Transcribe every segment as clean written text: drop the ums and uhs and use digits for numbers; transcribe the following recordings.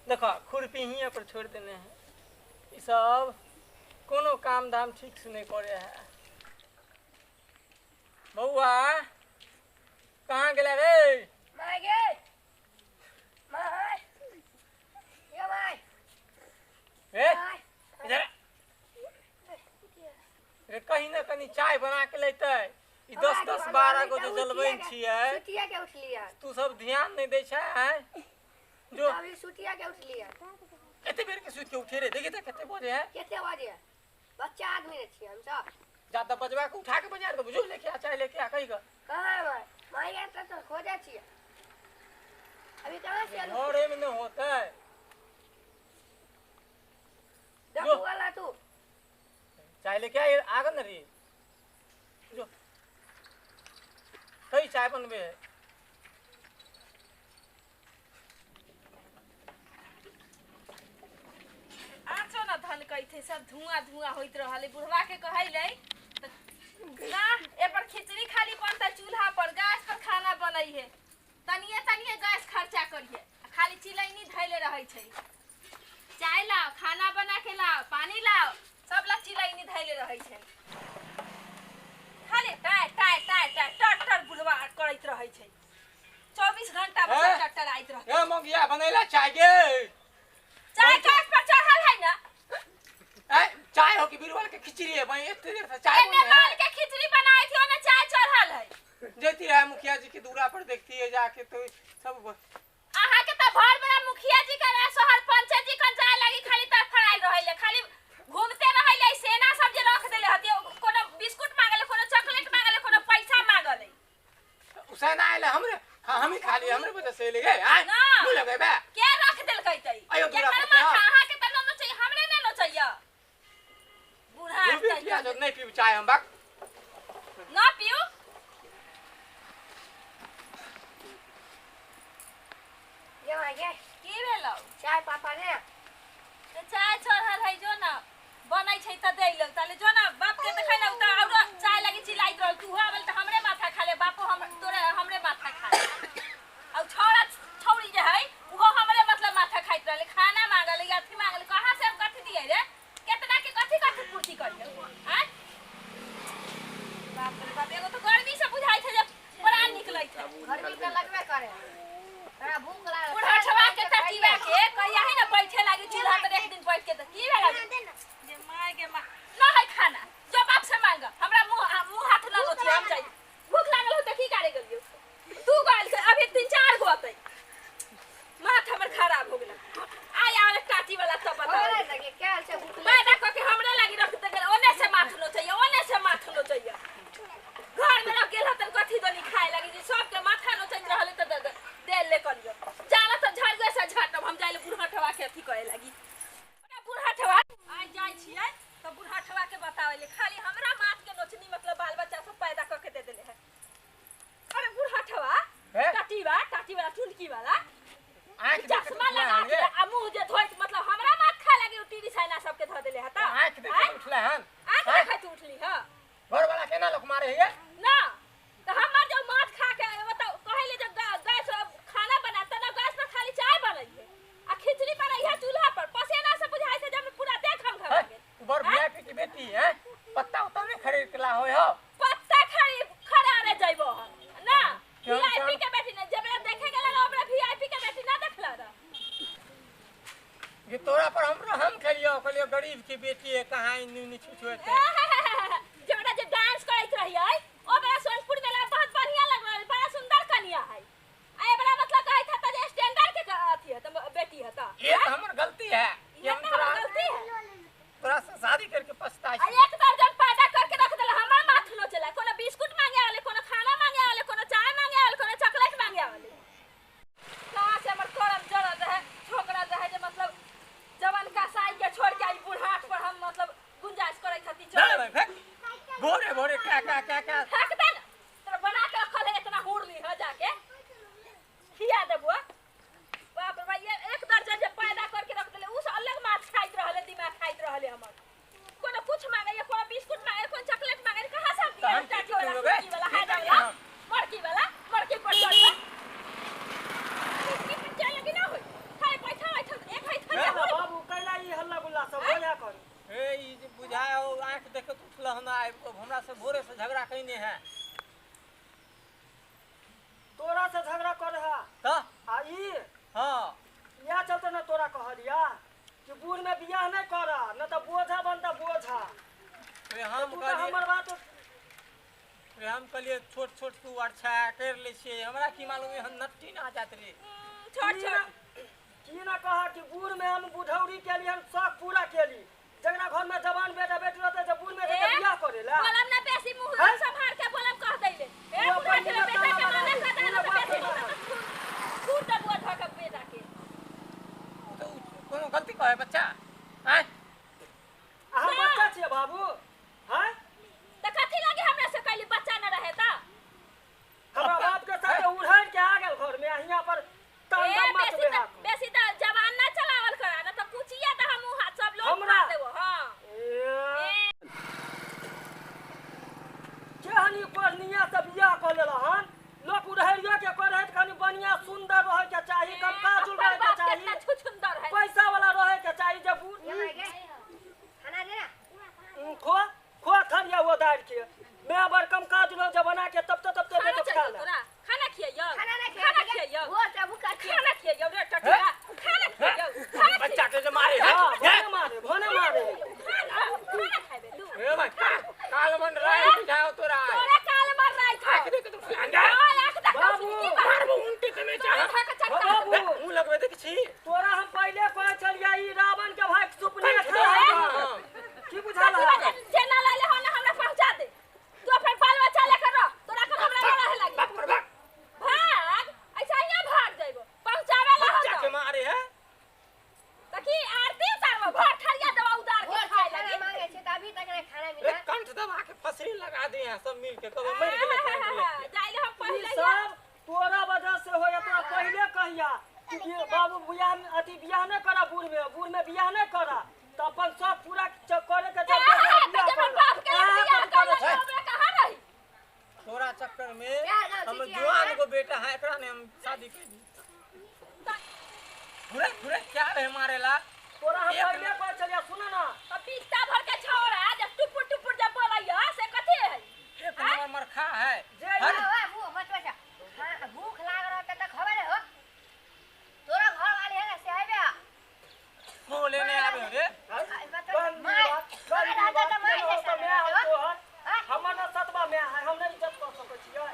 देखो खुरपी हियाँ पर छोड़ देने हैं ये सब कोनो काम धाम ठीक से नहीं करे है। बउआ कहाँ गेला रे? माय गे माय ये माय रे इधर रे कहीं ना कहीं चाय बना के लेते ई 10-10-12 गो जो जलबैन छियै सुतिया के उठलिया तू सब ध्यान नहीं दै छै हैं जो अभी सुतिया के उठलिया कते बेर के सुत के उठे रे देखि त कते बजे है केते बजे बच्चा आदमी रे छियै हम सब ज्यादा बजवा के उठा के बाजार के बुझो लेके आ चाय लेके आ कही ग कहां है माय ये तो खोजे छियै अभी कहां से घरे में न होता है देखो वाला तू चाय लेके आ गन रे जो कई चाय बनबे है आछो न धन कइथे सब धुआं धुआं होइत रहले बुढ़वा के कहैले ना ए पर खिचड़ी खाली बनता चूल्हा पर गैस पर खाना बनई है तनिए तनिए गैस खर्चा करिए खाली चिलैनी धैले रहै छै चाय लाओ खाना बना के लाओ पानी लाओ सब ला चिलैनी धैले रहै छै खाली टाय टाय टाय टाय टटर बुढ़वा करैत रहै छै 24 घंटा बस टटर आइत रहै ए मंगिया बनैला चाय गे चाय गैस पर चढ़ल है ना ए चाय हो की बिरवाल के खिचड़ी है भाई इतनी देर से चाय एने लाल के खिचड़ी बनाई थी ओने चाय चढ़ल है जेती है मुखिया जी के दूरा पर देखती है जाके तो सब आहा के त भर बड़ा मुखिया जी का सोहर पंचायत जी का जाय लगी खाली तर फराई रहले खाली घूमते रहले सेना सब जे रख देले हती कोनो बिस्कुट मांगले कोनो चॉकलेट मांगले कोनो पैसा मांगले उसेना आइले हमरे हम ही खा लिए हमरे वजह से ले गए हां मुंह लगे बे के रख देल कइतै आयो दूरा पर आहा के त न चाहिए हमरे न चाहिए बूढ़ा पिया जो नहीं पीऊ चाय हम बाक ना पियो ये माय गे की भेलो चाय पापा ने ते चाय चढ़ल है जो ना बनै छै त दे लग ताले जो ना बाप के देखै ना त और चाय लगी चिल्लाइत रहल तू होबल त हमरे माथा खा ले बापो हम तोरे हमरे माथा खा ले औ छोरा छौरी जे है वो हमरे मतलब माथा खाइत रहले खाना मांगले या अथी मांगले कहां से हम कथि दिए रे केतना के कथि कथि पूर्ति करिए हैं बाप रे बाप एगो तो गर्मी से बुझाई छै जे प्राण निकलै छै गर्मी त लगबे करे बड़ा भूख लागल बुढ़ा छवा के टटीवा के कहिया है ना बैठे लागी चूल्हा पर एक दिन बैठ के त की भेला जे माय के मां न है खाना जो बाप से मांग हमरा मुंह हाथ न लोछे हम जाई भूख लागल हो त की करे गेलियो तू गाल से अभी 3-4 गो अतै माथा हमर खराब हो गेल आय आले टाटी वाला तो बता अरे लगे क्या से भूख मैं ना को के हमरे लागी रख दे ओने से माथ लो चाहिए ओने से माथ लो चाहिए घर में रख गेल हतन कथि दनी खाए लगी जे सब के माथा लो चाहिए रहले त दे ले करियो जाला त झड़ गए से झटब हम जाइले बुढ़ा ठवा के अथी करे लगी ओना बुढ़ा ठवा आ जाय छियै त बुढ़ा ठवा के बतावेले खाली हमरा माथ के नोचनी मतलब बाल बच्चा सब पैदा क के दे देले है अरे बुढ़ा ठवा टाटी वाला चुनकी वाला आंख चश्मा लगा के आ मुंह जे धोइत मतलब हमरा माथ खा लगी टीडी साइना सब के ध देले है त आंख देख के उठले हन आंख देखै तू उठली ह घर वाला केना लोग मारे है ना त हमर जो माथ खा के बताओ कहले जे गैस खाना बनाता ना गैस पर खाली चाय बनई है आ खिचड़ी बनई है चूल्हा पर पसेना से बुझाई से जब पूरा देख हम घर में बर वीआईपी की बेटी है पत्ता उता नहीं खरीद के ला होय हो पत्ता खड़ा रे जइबो ना वीआईपी के बेटी ने जब देखे गेल ना हमरा वीआईपी के बेटी ना देखला रे ये तोरा पर हम खेलियो गरीब की बेटी है कहां नी छुछुते जबड़ा जे डांस करैत रहियै ओ बड़ा सोनपुर मेला बहुत बढ़िया लगल बड़ा सुंदर कन्या है आए बड़ा मतलब कहै था जे स्टैंडर्ड के अथी है त बेटी है त ये हमर गलती है ये तो गलती है तोरा से शादी करके पछताई आ एक दर्जन पैदा करके रख देला हमर माथ लो चला कोनो बिस्कुट मांगे वाले कोनो खाना मांगे वाले कोनो चाय मांगे वाले कोनो चॉकलेट मांगे वाले कहां से हमर करम जड़ल रहे छोकरा रहे जे मतलब जवान का साई के छोड़ के आई बुढ़ाट पर हम मतलब गुंजाइश करै छथि चल देखे तो उठल हम आबि तो हमरा से भोरे से झगड़ा कइने है। तोरा से झगड़ा करे है तो आई हां या चलते ना तोरा कहलिया कि बूढ़ में बियाह नहीं करा न तो बोझा बनता बोझा। रे हम तू तो हमर बात रे हम कहलिए छोट छोट तू अच्छा कर ले छे हमरा की मालूम है नट्टी ना जात रे। छोट छोट की ना कहा कि बूढ़ में हम बुढ़ौरी के लिए हम शौक पूरा केली जगना घर में जवान बेटा बेटी रहते जब बूढ़ में तो बियाह करेला बोलम ना बेसी मुंह संभाल के बोलम कह दैले ए बुढ़ा के बेटा के माने का ना बेसी तू तो बोल धक बेटा के तो कोनो गलती कहे बच्चा हैं हम बच्चा छिए बाबू हैं त कथि लागे हमरा से कहली बच्चा न रहे त हमरा बाप के साथ उड़ाड़ के आ गेल घर में यहां पर तांडव मच बेहा बेसी त जवान ना चलावल करा ना त पूछिया त हम हाथ सब लोग हमरा? मार देबो हां केहनी बढ़िया से बियाह कर लेला हन लोग उड़ाड़िया के करे त कनी बढ़िया सुंदर रहे के चाहिए कम काजुल रहे के कितना चाहिए छुछुंदर है पैसा वाला रहे के चाहिए जब खाना दे ना खो खो खरिया वो दाल के मैं बर कम काजुल जब बना के तब खाना खा चाहिए ले तोरा खाना खियैयो खाना ना खाना खिया खियैयो वो सब का खाना खियैयो रे टटिया खाना खियैयो बच्चा के मारे हां है भने मारे खाना खाबे तू ए भाई काल मन रहे बुझाओ तोरा तोरे काल मार रही था आंख देख तू अंगा बाबू मारबो उल्टी ते में चाहे बाबू मुंह लगबे देख छी तोरा हम पहले कह चलिया ई रावण के भाई सुपने खा की बुझाला जेना लाले हो ना हमरा पहुंचा दे तू अपन बाल बच्चा लेकर रह तोरा के हमरा रहे लगी बाप पर बाप भाग ऐसा ही भाग जाइबो पहुंचावे ला हो बच्चा के तो मारे है तकी आरती उतारबो भर ठरिया दवा उतार वो के खाए खाना लगी मांगे छे त अभी तक ने खाना रे मिला कंठ दबा के फसरी लगा दे हैं सब मिल के कबे मर गेले फ्रेंड लेके जाइले हम ई पहले सब तोरा वजह से होया तोरा पहले कहिया कि ये बाबू बियाह अति बियाह न करा बूढ़ में बियाह न करा तो अपन सब पूरा करे के जब बियाह जब बाप के बियाह कर हमरा कहां रही तोरा चक्कर में क्या गाँव हम चिचिया जवान है? को बेटा है एकरा ने हम शादी कर दी पूरे पूरे क्या है मारेला तोरा हम एक पहले कह चलिया सुन ना अब पिस्ता भर के छोड़ा जब टुपुर टुपुर जब बोलैया से कथि है एक नंबर मरखा है जे हर ओए मुंह मत बचा हां भूख लाग रहा त खबर हो तोरा घर वाले है से आबे वो लेने आवे रे हमर न सतबा में है हम नहीं इज्जत कर सकै छियै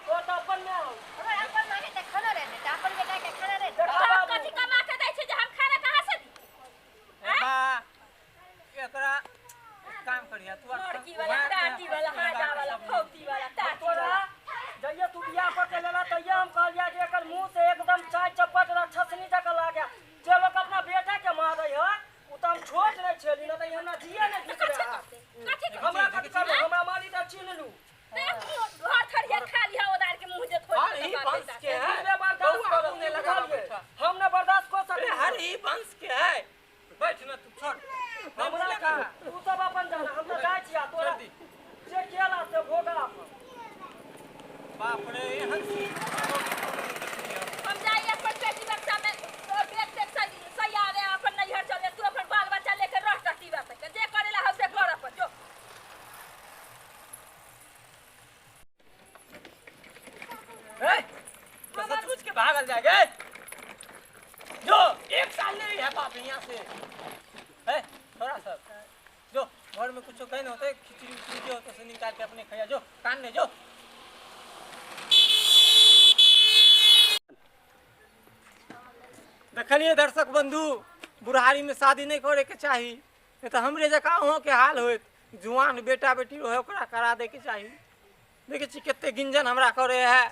तो त अपन में हो हमर अपन माने त खाना रे त अपन बेटा के खाना रे बाप कथि कमा के दै छै जे हम खाना कहां से दी बा एकरा एक काम करिया तू लड़की वाला टाटी वाला हाजा वाला फौती वाला टाटी तोरा वाला जइया तू बियाह कर के लेला तइया हम कहलिया कि एकर मुंह से एकदम चाय चपट राक्षसनी जका लागे जे लोग अपना बेटा के मारै है उ त हम छोट नहीं छेली न त हमरा दिए नहीं दिख रहा कथि हमरा कथि करबे हमरा मारी त छीन लू घर ठरिया खा लिया ओदार के मुंह जे थोड़ी हर ही वंश के है हमने बर्दाश्त कर ने लगा बैठा हम न बर्दाश्त कर अरे सकते हर ही वंश के है बैठ ना तू छोड़ हमरा का तू सब अपन जाना हम त जाय छिया तोरा दी जे केला से भोगा बाप रे हंसी हम जाइए अपन बेटी बच्चा में तो बेट से सही आ रहे अपन नैहर चले तू अपन बाल बच्चा लेकर रह टटी बात के जे करेला हम से कर अपन जो ए तो सचमुच के भागल जाएगा जो एक साल नहीं है बाप यहाँ से है थोड़ा सा जो घर में कुछ कहीं होते खिचड़ी खिचड़ी होते से निकाल के अपने खाया जो कान ने जो देखलिए दर्शक बंधु बुढ़ारी में शादी नहीं करे के चाहिए नहीं तो हमरे जका हो के हाल होत जुआन बेटा बेटी रहे ओकरा करा दे के चाहिए देखिए छी केते गिंजन हमरा करे है